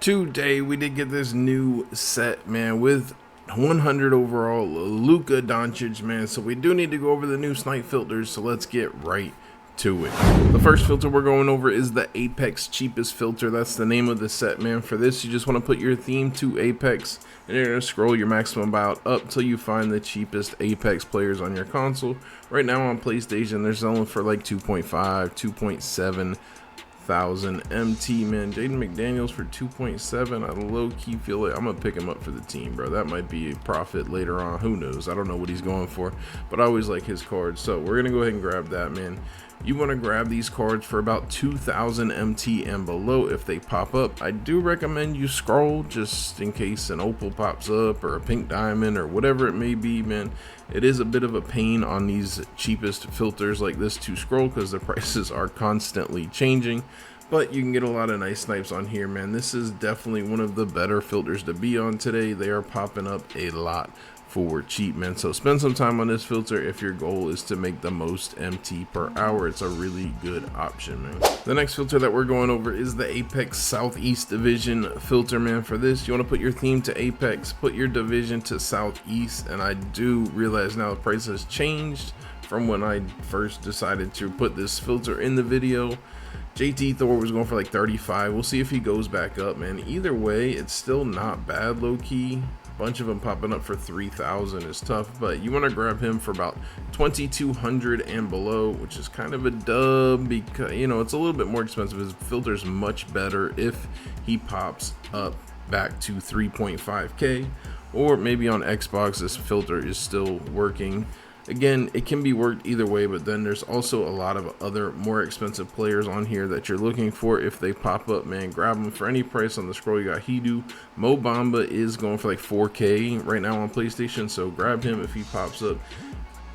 Today we did get this new set, man, with 100 overall Luka Doncic, man. So we do need to go over the new Snipe Filters, so let's get right to it. The first filter we're going over is the Apex cheapest filter. That's the name of the set, man. For this, you just want to put your theme to Apex, and you're going to scroll your maximum buyout up till you find the cheapest Apex players on your console. Right now on PlayStation, they're selling for like 2.5, 2.7 thousand MT, man. Jaden McDaniels for 2.7. I low-key feel like I'm gonna pick him up for the team, bro. That might be a profit later on. Who knows? I don't know what he's going for, but I always like his cards, so we're gonna go ahead and grab that, man. You want to grab these cards for about 2,000 MT and below if they pop up. I do recommend you scroll just in case an opal pops up or a pink diamond or whatever it may be, man. It is a bit of a pain on these cheapest filters like this to scroll because the prices are constantly changing, but you can get a lot of nice snipes on here, man. This is definitely one of the better filters to be on today. They are popping up a lot for cheap, man. So spend some time on this filter if your goal is to make the most MT per hour. It's a really good option, man. The next filter that we're going over is the Apex Southeast Division filter, man. For this, you want to put your theme to Apex, put your division to Southeast, and I do realize now the price has changed from when I first decided to put this filter in the video. JT Thor was going for like 35. We'll see if he goes back up, man. Either way, it's still not bad, low-key. Bunch of them popping up for 3,000 is tough, but you want to grab him for about 2,200 and below, which is kind of a dub because, you know, it's a little bit more expensive. His filter's much better if he pops up back to 3.5k, or maybe on Xbox this filter is still working. Again, it can be worked either way, but then there's also a lot of other more expensive players on here that you're looking for. If they pop up, man, grab them for any price on the scroll. You got Hidu. Mo Bamba is going for like 4k right now on PlayStation, so grab him if he pops up.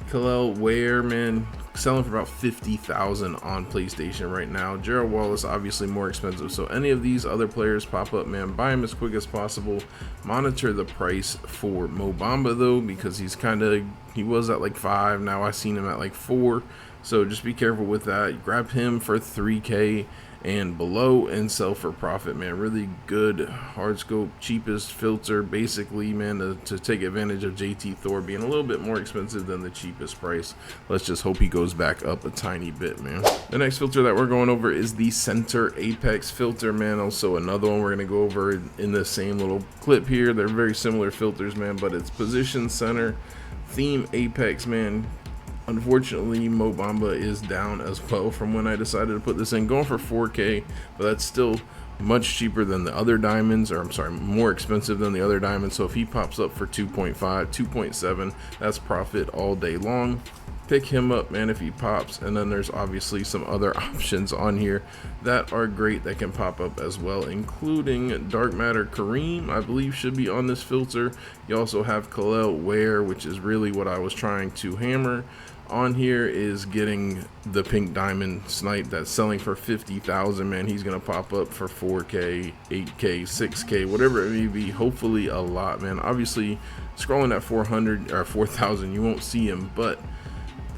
Kel'el Ware, man, selling for about 50,000 on PlayStation right now. Gerald Wallace, obviously more expensive, so any of these other players pop up, man, buy him as quick as possible. Monitor the price for Mo Bamba though, because he was at like 5, now I seen him at like 4, so just be careful with that. Grab him for 3k and below and sell for profit, man. Really good hard scope, cheapest filter basically, man, to take advantage of JT Thor being a little bit more expensive than the cheapest price. Let's just hope he goes back up a tiny bit, man. The next filter that we're going over is the center Apex filter, man. Also another one we're going to go over in the same little clip here. They're very similar filters, man, but it's position center theme Apex, man. Unfortunately, Mo Bamba is down as well from when I decided to put this in, going for 4k, but that's still much cheaper than the other diamonds, or I'm sorry, more expensive than the other diamonds. So if he pops up for 2.5, 2.7, that's profit all day long. Pick him up, man, if he pops. And then there's obviously some other options on here that are great that can pop up as well, including Dark Matter Kareem, I believe should be on this filter. You also have Kel'el Ware, which is really what I was trying to hammer on here, is getting the pink diamond snipe that's selling for 50,000, man. He's gonna pop up for 4k, 8k, 6k, whatever it may be, hopefully a lot, man. Obviously scrolling at 400 or 4,000 you won't see him, but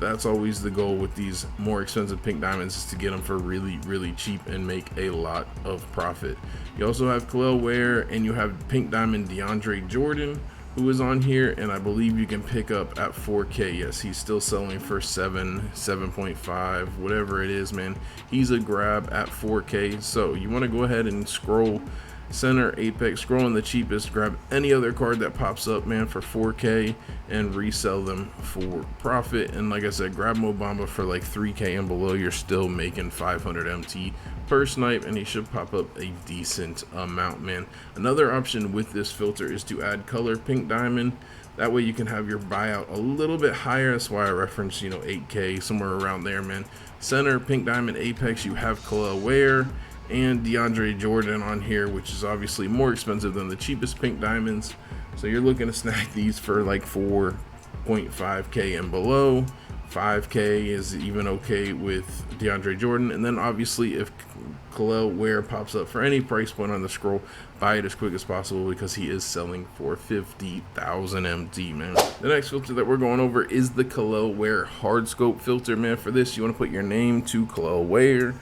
that's always the goal with these more expensive pink diamonds, is to get them for really cheap and make a lot of profit. You also have Kel'el Ware, and you have pink diamond DeAndre Jordan, who is on here, and I believe you can pick up at 4k. Yes, he's still selling for 7.5, whatever it is, man. He's a grab at 4k. So you want to go ahead and scroll center Apex, scroll in the cheapest, grab any other card that pops up, man, for 4k and resell them for profit. And like I said, grab Mo Bamba for like 3k and below. You're still making 500 MT per snipe, and he should pop up a decent amount, man. Another option with this filter is to add color pink diamond. That way you can have your buyout a little bit higher. That's why I referenced, you know, 8k, somewhere around there, man. Center pink diamond Apex, you have Kel'el Ware and DeAndre Jordan on here, which is obviously more expensive than the cheapest pink diamonds. So you're looking to snag these for like 4.5k and below. 5k is even okay with DeAndre Jordan. And then obviously if Kel'el Ware pops up for any price point on the scroll, buy it as quick as possible because he is selling for 50,000 MT, man. The next filter that we're going over is the Kel'el Ware hard scope filter, man. For this, you want to put your name to Kel'el Ware,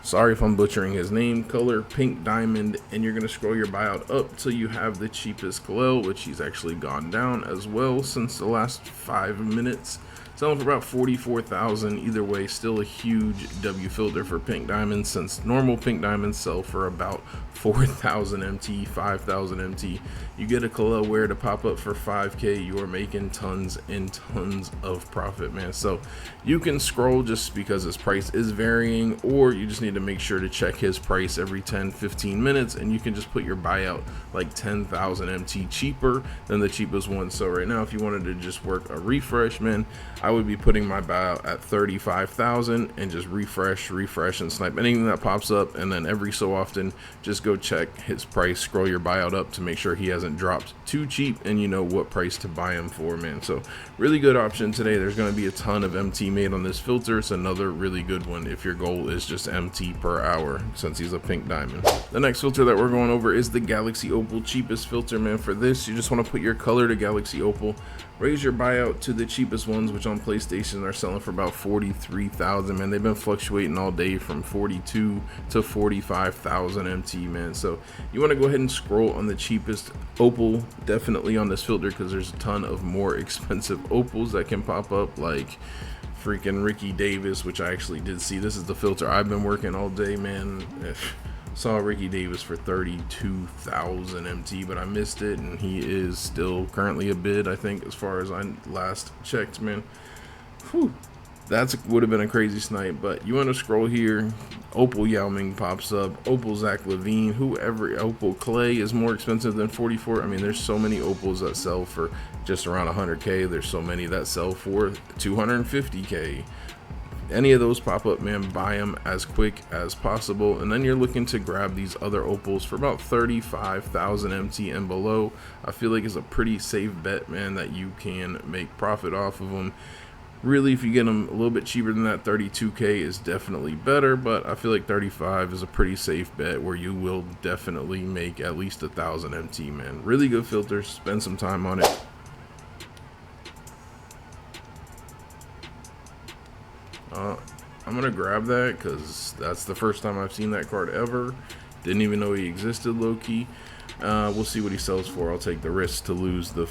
Sorry if I'm butchering his name, color pink diamond, and you're going to scroll your buyout up till you have the cheapest Kel'el, which he's actually gone down as well since the last 5 minutes. Selling for about 44,000. Either way, still a huge W filter for pink diamonds, since normal pink diamonds sell for about 4,000 MT, 5,000 MT. You get a Kel'el Ware to pop up for 5K, you are making tons and tons of profit, man. So you can scroll just because his price is varying, or you just need to make sure to check his price every 10-15 minutes, and you can just put your buyout like 10,000 MT cheaper than the cheapest one. So right now, if you wanted to just work a refresh, man, I would be putting my buyout at 35,000 and just refresh and snipe anything that pops up, and then every so often just go check his price, scroll your buyout up to make sure he hasn't dropped too cheap, and you know what price to buy him for, man. So really good option today. There's going to be a ton of MT made on this filter. It's another really good one if your goal is just MT per hour, since he's a pink diamond. The next filter that we're going over is the Galaxy Opal, cheapest filter, man. For this, you just want to put your color to Galaxy Opal, raise your buyout to the cheapest ones, which on PlayStation are selling for about 43,000, man. They've been fluctuating all day from 42 to 45,000 MT, man. So you want to go ahead and scroll on the cheapest opal, definitely on this filter, because there's a ton of more expensive opals that can pop up, like freaking Ricky Davis, which I actually did see. This is the filter I've been working all day, man. Saw Ricky Davis for 32,000 MT, but I missed it, and he is still currently a bid, I think, as far as I last checked, man. Whew. That would have been a crazy snipe, but you want to scroll here. Opal Yao Ming pops up. Opal Zach Levine, whoever. Opal Clay is more expensive than 44. I mean, there's so many opals that sell for just around 100K. There's so many that sell for 250K. Any of those pop up, man, buy them as quick as possible. And then you're looking to grab these other opals for about 35,000 MT and below. I feel like it's a pretty safe bet, man, that you can make profit off of them. Really, if you get them a little bit cheaper than that, 32K is definitely better, but I feel like 35 is a pretty safe bet where you will definitely make at least 1,000 MT, man. Really good filter. Spend some time on it. I'm gonna grab that because that's the first time I've seen that card ever. Didn't even know he existed, low-key. We'll see what he sells for. I'll take the risk to lose the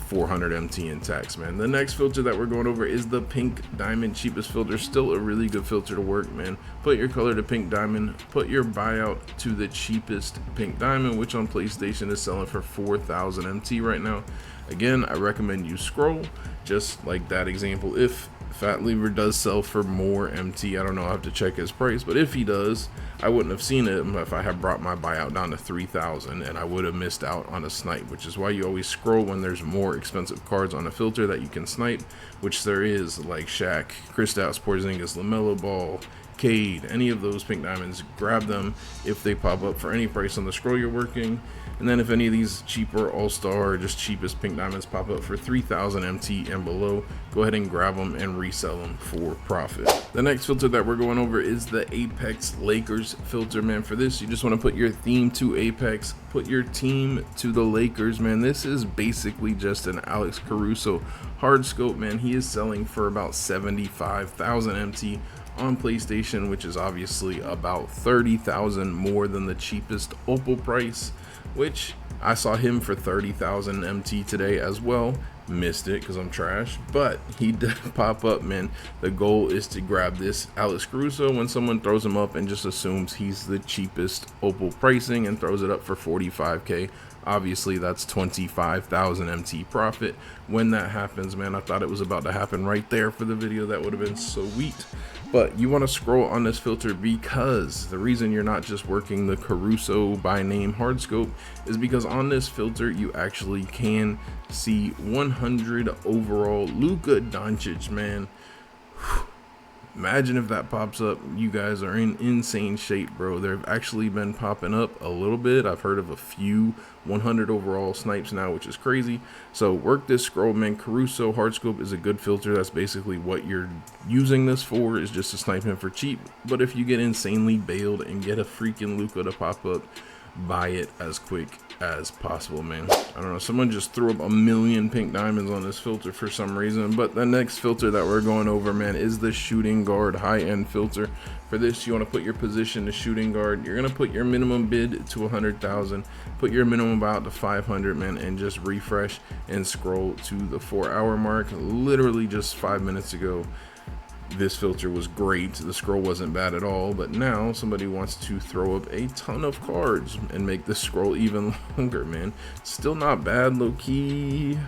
400 MT in tax, man. The next filter that we're going over is the pink diamond, cheapest filter. Still a really good filter to work, man. Put your color to pink diamond, put your buyout to the cheapest pink diamond, which on PlayStation is selling for 4,000 MT right now. Again, I recommend you scroll, just like that example. If Fat Lever does sell for more MT, I don't know, I have to check his price, but if he does, I wouldn't have seen it if I had brought my buyout down to 3,000, and I would have missed out on a snipe, which is why you always scroll when there's more expensive cards on a filter that you can snipe, which there is, like Shaq, Kristaps Porzingis, LaMelo Ball, Cade, any of those pink diamonds. Grab them if they pop up for any price on the scroll you're working. And then if any of these cheaper all-star or just cheapest pink diamonds pop up for 3,000 MT and below, go ahead and grab them and resell them for profit. The next filter that we're going over is the Apex Lakers filter, man. For this, you just want to put your theme to Apex, put your team to the Lakers, man. This is basically just an Alex Caruso hard scope, man. He is selling for about 75,000 MT on PlayStation, which is obviously about 30,000 more than the cheapest opal price, which I saw him for 30,000 MT today as well. Missed it because I'm trash, but he did pop up, man. The goal is to grab this Alex Caruso when someone throws him up and just assumes he's the cheapest opal pricing and throws it up for 45K. Obviously, that's 25,000 MT profit when that happens, man. I thought it was about to happen right there for the video. That would have been sweet. But you want to scroll on this filter because the reason you're not just working the Caruso by name hard scope is because on this filter you actually can see 100 overall Luka Doncic, man. Imagine if that pops up. You guys are in insane shape, bro. They've actually been popping up a little bit. I've heard of a few 100 overall snipes now, which is crazy. So work this scroll, man. Caruso hardscope is a good filter. That's basically what you're using this for, is just to snipe him for cheap. But if you get insanely bailed and get a freaking Luka to pop up, buy it as quick as possible, man. I don't know, someone just threw up 1,000,000 pink diamonds on this filter for some reason. But the next filter that we're going over, man, is the shooting guard high-end filter. For this, you want to put your position to shooting guard. You're going to put your minimum bid to 100,000, put your minimum about to 500, man, and just refresh and scroll to the 4-hour mark. Literally just 5 minutes ago, this filter was great, the scroll wasn't bad at all, but now somebody wants to throw up a ton of cards and make the scroll even longer, man. Still not bad, low-key.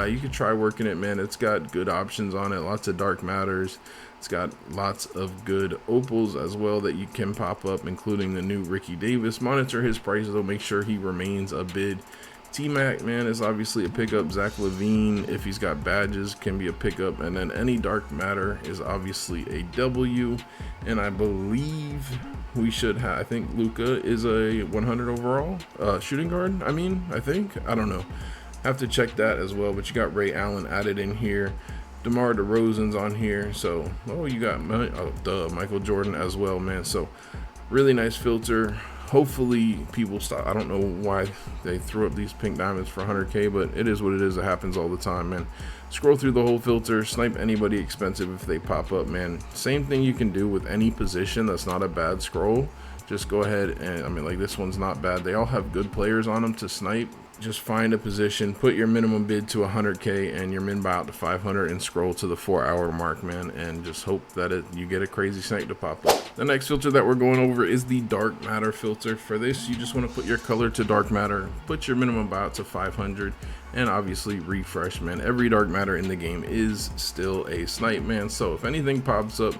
You could try working it, man. It's got good options on it, lots of dark matters. It's got lots of good opals as well that you can pop up, including the new Ricky Davis. Monitor his price though, make sure he remains a bid. T-Mac, man, is obviously a pickup. Zach Levine, if he's got badges, can be a pickup. And then any dark matter is obviously a W. And I believe we should have, I think Luka is a 100 overall shooting guard. I don't know. Have to check that as well. But you got Ray Allen added in here. DeMar DeRozan's on here. So, you got Michael Jordan as well, man. So, really nice filter. Hopefully people stop. I don't know why they threw up these pink diamonds for 100K, but it is what it is. It happens all the time, man. Scroll through the whole filter, snipe anybody expensive if they pop up, man. Same thing you can do with any position that's not a bad scroll. Just go ahead and, like this one's not bad. They all have good players on them to snipe. Just find a position, put your minimum bid to 100K and your min buy out to 500 and scroll to the 4-hour mark, man, and just hope that you get a crazy snipe to pop up. The next filter that we're going over is the dark matter filter. For this, you just want to put your color to dark matter, put your minimum buy out to 500, and obviously refresh, man. Every dark matter in the game is still a snipe, man, so if anything pops up,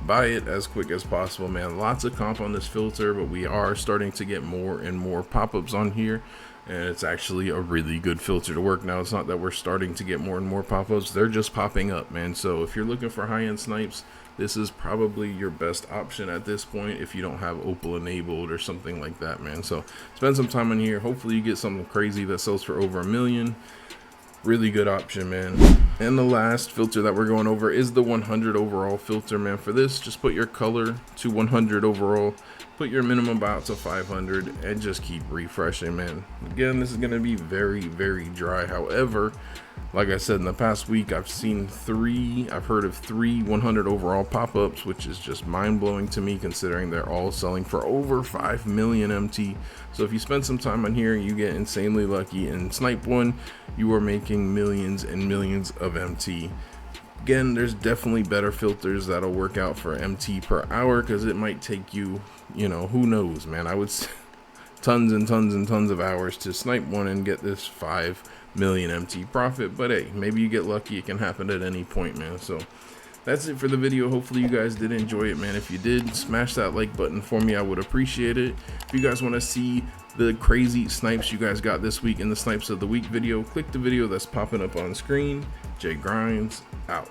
buy it as quick as possible, man. Lots of comp on this filter, but we are starting to get more and more pop-ups on here, and it's actually a really good filter to work. Now, it's not that we're starting to get more and more pop-ups, they're just popping up, man. So if you're looking for high-end snipes, this is probably your best option at this point if you don't have opal enabled or something like that, man. So spend some time in here. Hopefully you get something crazy that sells for over 1 million. Really good option, man. And the last filter that we're going over is the 100 overall filter, man. For this, just put your color to 100 overall, put your minimum buy out to 500, and just keep refreshing, man. Again, this is going to be very, very dry. However, like I said, in the past week, I've heard of three 100 overall pop-ups, which is just mind-blowing to me considering they're all selling for over 5 million MT. So if you spend some time on here, you get insanely lucky and snipe one, you are making millions and millions of MT. Again, there's definitely better filters that'll work out for MT per hour because it might take you, who knows, man. I would say tons and tons and tons of hours to snipe one and get this 5 million MT profit, but hey, maybe you get lucky. It can happen at any point, man. So that's it for the video. Hopefully you guys did enjoy it, man. If you did, smash that like button for me, I would appreciate it. If you guys want to see the crazy snipes you guys got this week in the snipes of the week video, click the video that's popping up on screen. Jay Grinds out.